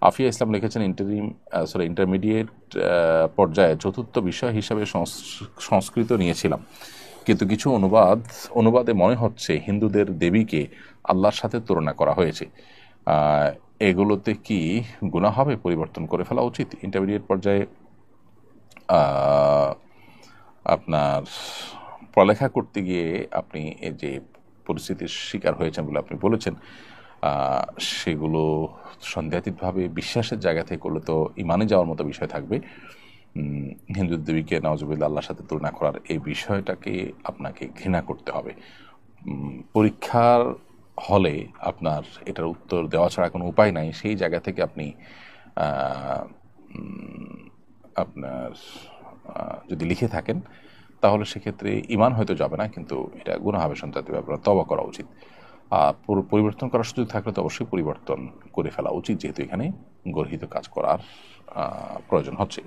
আফিয়া ইসলাম লিখেছেন, ইন্টারমিডিয়েট পর্যায়ে চতুর্থ বিষয় হিসাবে সংস্কৃত নিয়েছিলাম, কিন্তু কিছু অনুবাদে মনে হচ্ছে হিন্দুদের দেবীকে আল্লাহর সাথে তুলনা করা হয়েছে। এগুলোতে কি গুনাহ হবে? পরিবর্তন করে ফেলা উচিত? ইন্টারমিডিয়েট পর্যায়ে আপনার পড়ালেখা করতে গিয়ে আপনি এই যে পরিস্থিতির শিকার হয়েছেন বলে আপনি বলেছেন, সেগুলো সন্দেহাতীতভাবে বিশ্বাসের জায়গা থেকে করলে তো ইমানে যাওয়ার মতো বিষয় থাকবে। হিন্দু দেবীকে নওয়াজুবিল্লাহ আল্লাহর সাথে তুলনা করার এই বিষয়টাকে আপনাকে ঘৃণা করতে হবে। পরীক্ষার হলে আপনার এটার উত্তর দেওয়া ছাড়া কোনো উপায় নাই, সেই জায়গা থেকে আপনি আপনার যদি লিখে থাকেন তাহলে সেক্ষেত্রে ইমান হয়তো যাবে না, কিন্তু এটা গুনাহ হবে, সন্তানদের ব্যাপারে তওবা করা উচিত। পরিবর্তন করার সুযোগ থাকলে তো অবশ্যই পরিবর্তন করে ফেলা উচিত, যেহেতু এখানে গর্হিত কাজ করার প্রয়োজন হচ্ছে।